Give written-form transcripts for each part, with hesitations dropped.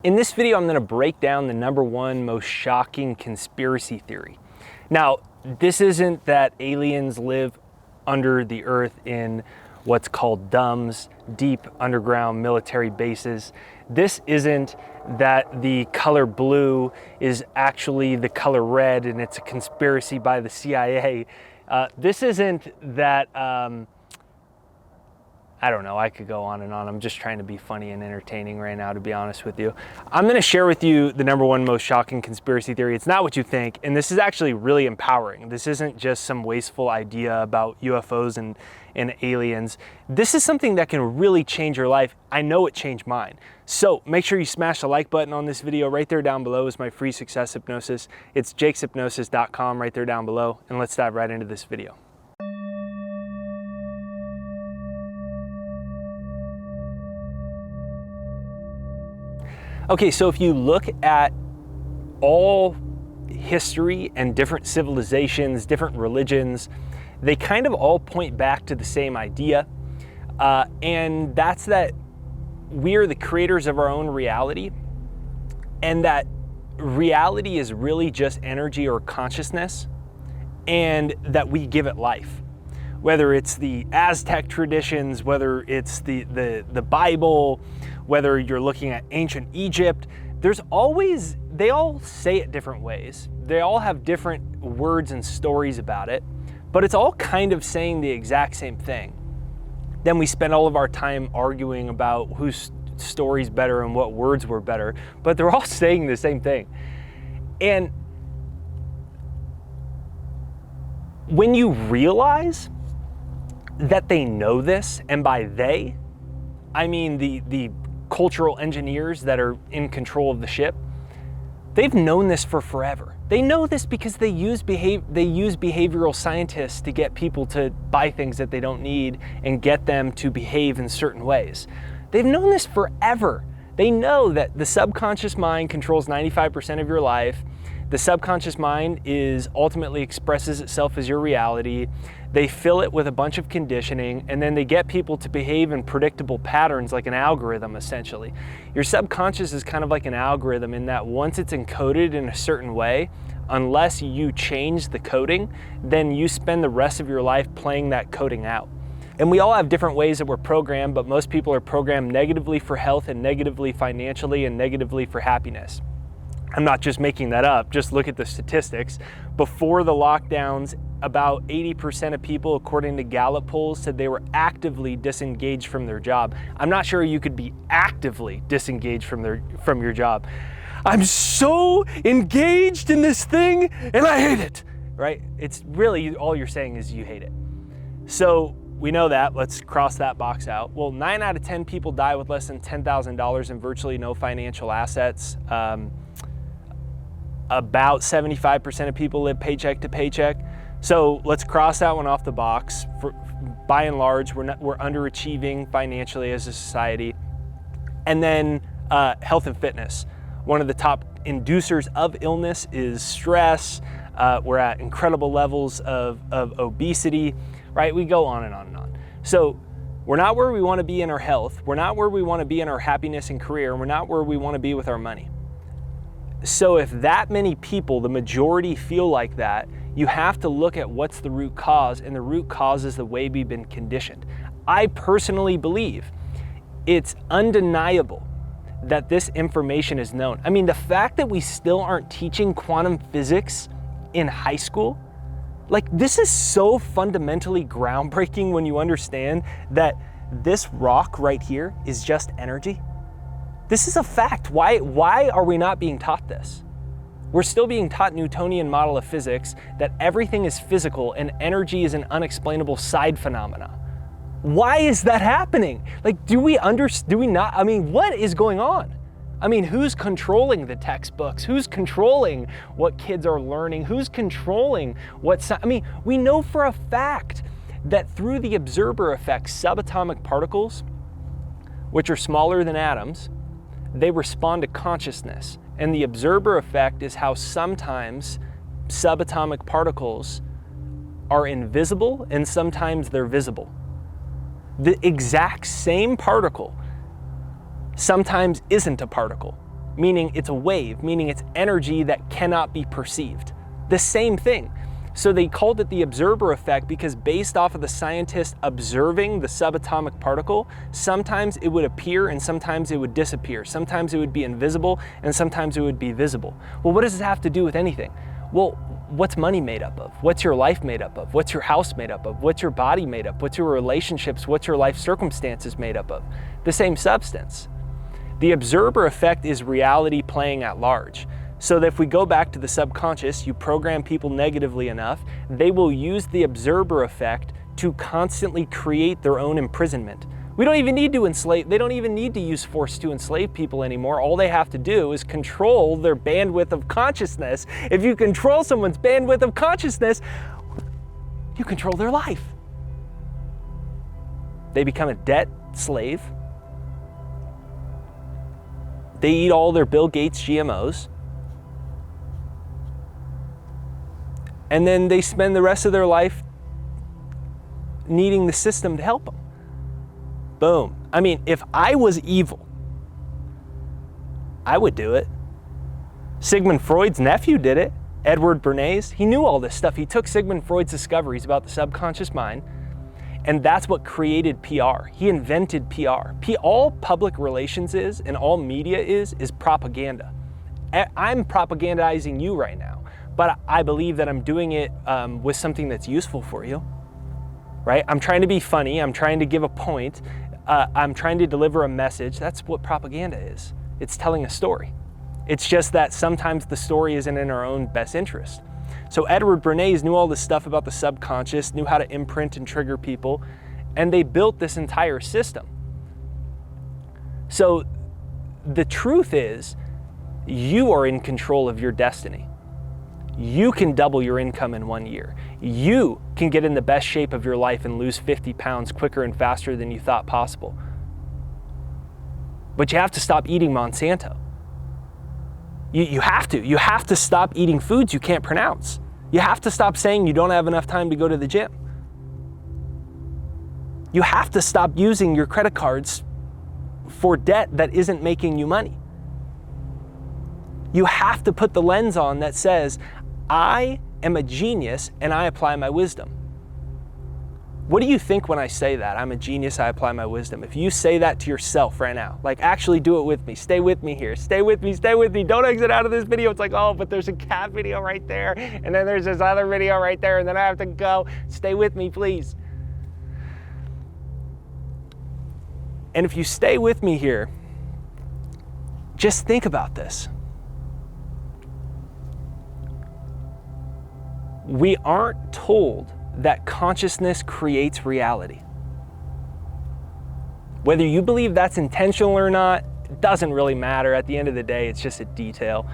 In this video, I'm gonna break down the #1 most shocking conspiracy theory. Now, this isn't that aliens live under the earth in what's called DUMBs, deep underground military bases. This isn't that the color blue is actually the color red and it's a conspiracy by the CIA. This isn't that, I don't know, I could go on and on. I'm just trying to be funny and entertaining right now, to be honest with you. I'm gonna share with you the #1 most shocking conspiracy theory. It's not what you think, and this is actually really empowering. This isn't just some wasteful idea about UFOs and aliens. This is something that can really change your life. I know it changed mine. So make sure you smash the like button on this video. Right there down below is my free success hypnosis. It's jakeshypnosis.com right there down below, and let's dive right into this video. Okay, so if you look at all history and different civilizations, different religions, they kind of all point back to the same idea. And that's that we are the creators of our own reality, and that reality is really just energy or consciousness, and that we give it life. Whether it's the Aztec traditions, whether it's the Bible, whether you're looking at ancient Egypt, they all say it different ways. They all have different words and stories about it, but it's all kind of saying the exact same thing. Then we spend all of our time arguing about whose story's better and what words were better, but they're all saying the same thing. And when you realize that they know this, and by they, I mean the cultural engineers that are in control of the ship, they've known this for forever. They know this because they use behavioral scientists to get people to buy things that they don't need and get them to behave in certain ways. They've known this forever. They know that the subconscious mind controls 95% of your life. The subconscious mind ultimately expresses itself as your reality. They fill it with a bunch of conditioning, and then they get people to behave in predictable patterns, like an algorithm, essentially. Your subconscious is kind of like an algorithm in that once it's encoded in a certain way, unless you change the coding, then you spend the rest of your life playing that coding out. And we all have different ways that we're programmed, but most people are programmed negatively for health and negatively financially and negatively for happiness. I'm not just making that up, just look at the statistics. Before the lockdowns, about 80% of people, according to Gallup polls, said they were actively disengaged from their job. I'm not sure you could be actively disengaged from your job. I'm so engaged in this thing and I hate it, right? It's really all you're saying is you hate it. So we know that, let's cross that box out. Well, 9 out of 10 people die with less than $10,000 and virtually no financial assets. About 75% of people live paycheck to paycheck. So let's cross that one off the box. By and large, we're underachieving financially as a society. And then health and fitness. One of the top inducers of illness is stress. We're at incredible levels of obesity, right? We go on and on and on. So we're not where we want to be in our health. We're not where we want to be in our happiness and career. And we're not where we want to be with our money. So if that many people, the majority, feel like that, you have to look at what's the root cause, and the root cause is the way we've been conditioned. I personally believe it's undeniable that this information is known. I mean, the fact that we still aren't teaching quantum physics in high school, like, this is so fundamentally groundbreaking when you understand that this rock right here is just energy. This is a fact. Why are we not being taught this? We're still being taught Newtonian model of physics, that everything is physical and energy is an unexplainable side phenomena. Why is that happening? Like, do we not? I mean, what is going on? I mean, who's controlling the textbooks? Who's controlling what kids are learning? Who's controlling I mean, we know for a fact that through the observer effect, subatomic particles, which are smaller than atoms, they respond to consciousness. And the observer effect is how sometimes subatomic particles are invisible and sometimes they're visible. The exact same particle sometimes isn't a particle, meaning it's a wave, meaning it's energy that cannot be perceived. The same thing. So they called it the observer effect because based off of the scientists observing the subatomic particle, sometimes it would appear and sometimes it would disappear. Sometimes it would be invisible and sometimes it would be visible. Well, what does this have to do with anything? Well, what's money made up of? What's your life made up of? What's your house made up of? What's your body made up? What's your relationships? What's your life circumstances made up of? The same substance. The observer effect is reality playing at large. So that if we go back to the subconscious, you program people negatively enough, they will use the observer effect to constantly create their own imprisonment. We don't even need to they don't even need to use force to enslave people anymore. All they have to do is control their bandwidth of consciousness. If you control someone's bandwidth of consciousness, you control their life. They become a debt slave. They eat all their Bill Gates GMOs. And then they spend the rest of their life needing the system to help them. Boom. I mean, if I was evil, I would do it. Sigmund Freud's nephew did it. Edward Bernays, he knew all this stuff. He took Sigmund Freud's discoveries about the subconscious mind, and that's what created PR. He invented PR. All public relations is, and all media is propaganda. I'm propagandizing you right now. But I believe that I'm doing it with something that's useful for you, right? I'm trying to be funny. I'm trying to give a point. I'm trying to deliver a message. That's what propaganda is. It's telling a story. It's just that sometimes the story isn't in our own best interest. So Edward Bernays knew all this stuff about the subconscious, knew how to imprint and trigger people, and they built this entire system. So the truth is, you are in control of your destiny. You can double your income in 1 year. You can get in the best shape of your life and lose 50 pounds quicker and faster than you thought possible. But you have to stop eating Monsanto. You have to. You have to stop eating foods you can't pronounce. You have to stop saying you don't have enough time to go to the gym. You have to stop using your credit cards for debt that isn't making you money. You have to put the lens on that says, I am a genius and I apply my wisdom. What do you think when I say that? I'm a genius, I apply my wisdom. If you say that to yourself right now, like actually do it with me. Stay with me here. Stay with me. Stay with me. Don't exit out of this video. It's like, oh, but there's a cat video right there. And then there's this other video right there. And then I have to go. Stay with me, please. And if you stay with me here, just think about this. We aren't told that consciousness creates reality. Whether you believe that's intentional or not, it doesn't really matter. At the end of the day, it's just a detail.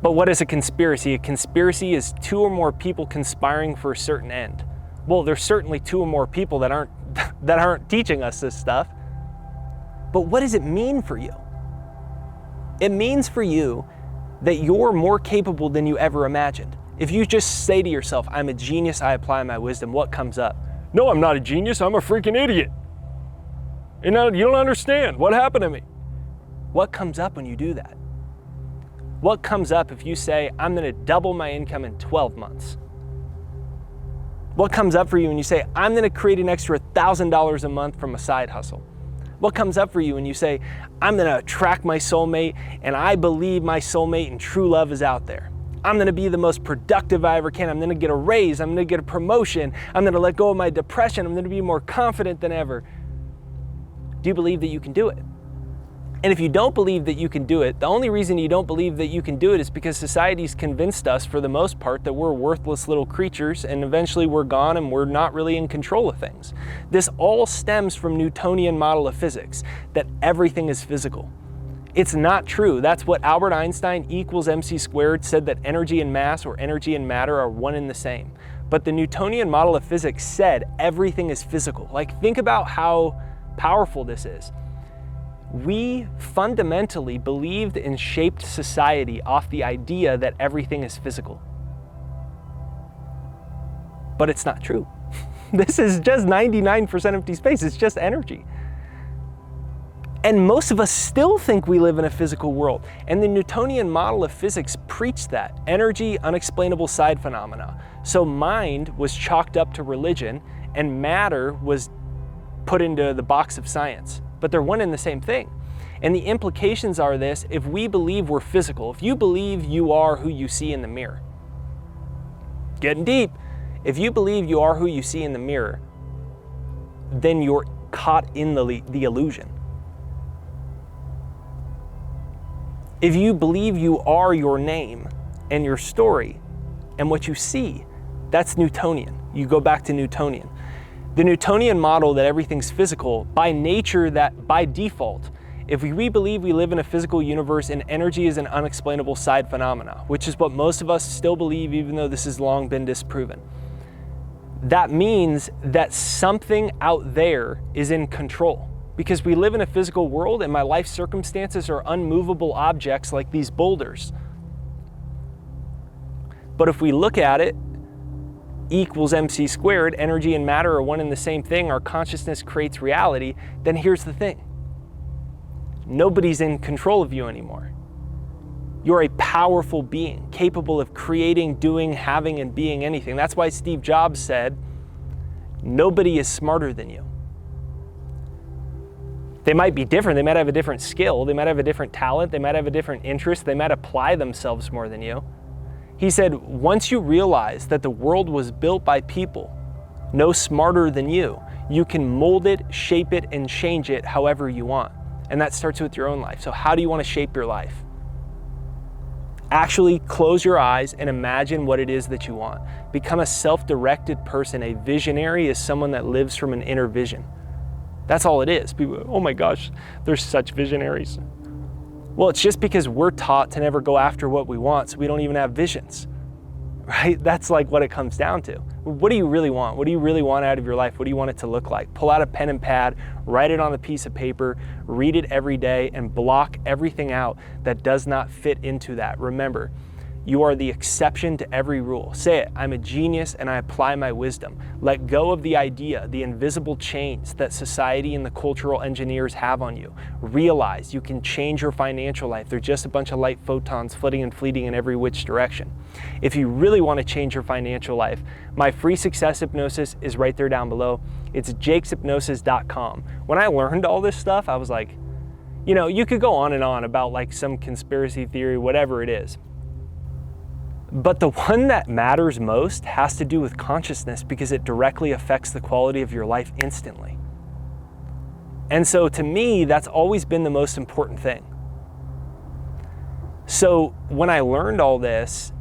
But what is a conspiracy? A conspiracy is two or more people conspiring for a certain end. Well, there's certainly two or more people that aren't teaching us this stuff. But what does it mean for you? It means for you that you're more capable than you ever imagined. If you just say to yourself, I'm a genius, I apply my wisdom, what comes up? No, I'm not a genius, I'm a freaking idiot. You don't understand. What happened to me? What comes up when you do that? What comes up if you say, I'm gonna double my income in 12 months? What comes up for you when you say, I'm gonna create an extra $1,000 a month from a side hustle? What comes up for you when you say, I'm gonna attract my soulmate and I believe my soulmate and true love is out there? I'm gonna be the most productive I ever can. I'm gonna get a raise. I'm gonna get a promotion. I'm gonna let go of my depression. I'm gonna be more confident than ever. Do you believe that you can do it? And if you don't believe that you can do it, the only reason you don't believe that you can do it is because society's convinced us, for the most part, that we're worthless little creatures and eventually we're gone and we're not really in control of things. This all stems from Newtonian model of physics, that everything is physical. It's not true. That's what Albert Einstein equals MC squared said, that energy and mass or energy and matter are one and the same. But the Newtonian model of physics said everything is physical. Like, think about how powerful this is. We fundamentally believed and shaped society off the idea that everything is physical. But it's not true. This is just 99% empty space. It's just energy. And most of us still think we live in a physical world. And the Newtonian model of physics preached that. Energy, unexplainable side phenomena. So mind was chalked up to religion and matter was put into the box of science. But they're one and the same thing. And the implications are this: if we believe we're physical, if you believe you are who you see in the mirror, getting deep, if you believe you are who you see in the mirror, then you're caught in the illusion. If you believe you are your name and your story and what you see, that's Newtonian. You go back to Newtonian. The Newtonian model that everything's physical, by nature, that by default, if we believe we live in a physical universe and energy is an unexplainable side phenomena, which is what most of us still believe even though this has long been disproven, that means that something out there is in control. Because we live in a physical world and my life circumstances are unmovable objects like these boulders. But if we look at it, E equals MC squared, energy and matter are one and the same thing, our consciousness creates reality, then here's the thing. Nobody's in control of you anymore. You're a powerful being, capable of creating, doing, having, and being anything. That's why Steve Jobs said, nobody is smarter than you. They might be different, they might have a different skill, they might have a different talent, they might have a different interest, they might apply themselves more than you. He said, once you realize that the world was built by people no smarter than you, you can mold it, shape it, and change it however you want. And that starts with your own life. So how do you want to shape your life? Actually close your eyes and imagine what it is that you want. Become a self-directed person. A visionary is someone that lives from an inner vision. That's all it is. People, oh my gosh, there's such visionaries. Well, it's just because we're taught to never go after what we want, so we don't even have visions, right? That's like what it comes down to. What do you really want? What do you really want out of your life? What do you want it to look like? Pull out a pen and pad, write it on a piece of paper, read it every day, and block everything out that does not fit into that. Remember, you are the exception to every rule. Say it, I'm a genius and I apply my wisdom. Let go of the idea, the invisible chains that society and the cultural engineers have on you. Realize you can change your financial life. They're just a bunch of light photons flitting and fleeting in every which direction. If you really want to change your financial life, my free success hypnosis is right there down below. It's jakeshypnosis.com. When I learned all this stuff, I was like, you know, you could go on and on about like some conspiracy theory, whatever it is. But the one that matters most has to do with consciousness because it directly affects the quality of your life instantly. And so to me, that's always been the most important thing. So when I learned all this,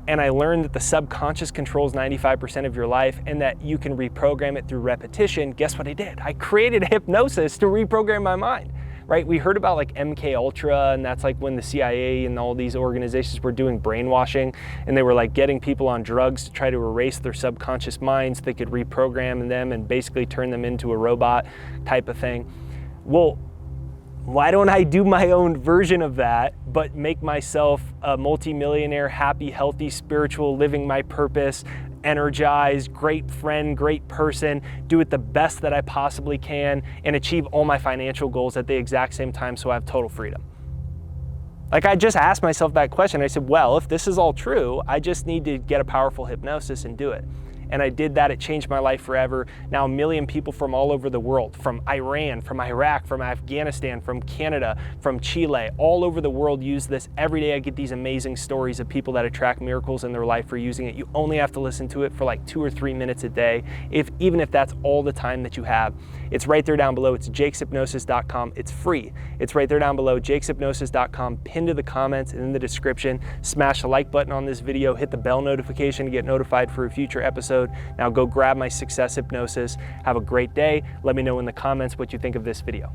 and I learned that the subconscious controls 95% of your life and that you can reprogram it through repetition, guess what I did? I created a hypnosis to reprogram my mind. Right? We heard about like MK Ultra, and that's like when the CIA and all these organizations were doing brainwashing, and they were like getting people on drugs to try to erase their subconscious minds so they could reprogram them and basically turn them into a robot type of thing. Well, why don't I do my own version of that, but make myself a multimillionaire, happy, healthy, spiritual, living my purpose, energized, great friend, great person, do it the best that I possibly can, and achieve all my financial goals at the exact same time so I have total freedom? Like, I just asked myself that question. I said, well, if this is all true, I just need to get a powerful hypnosis and do it. And I did that. It changed my life forever. Now 1 million people from all over the world, from Iran, from Iraq, from Afghanistan, from Canada, from Chile, all over the world use this. Every day I get these amazing stories of people that attract miracles in their life for using it. You only have to listen to it for like 2 or 3 minutes a day, even if that's all the time that you have. It's right there down below. It's jakeshypnosis.com. It's free. It's right there down below, jakeshypnosis.com, pinned to the comments and in the description. Smash the like button on this video, hit the bell notification to get notified for a future episode. Now go grab my success hypnosis. Have a great day. Let me know in the comments what you think of this video.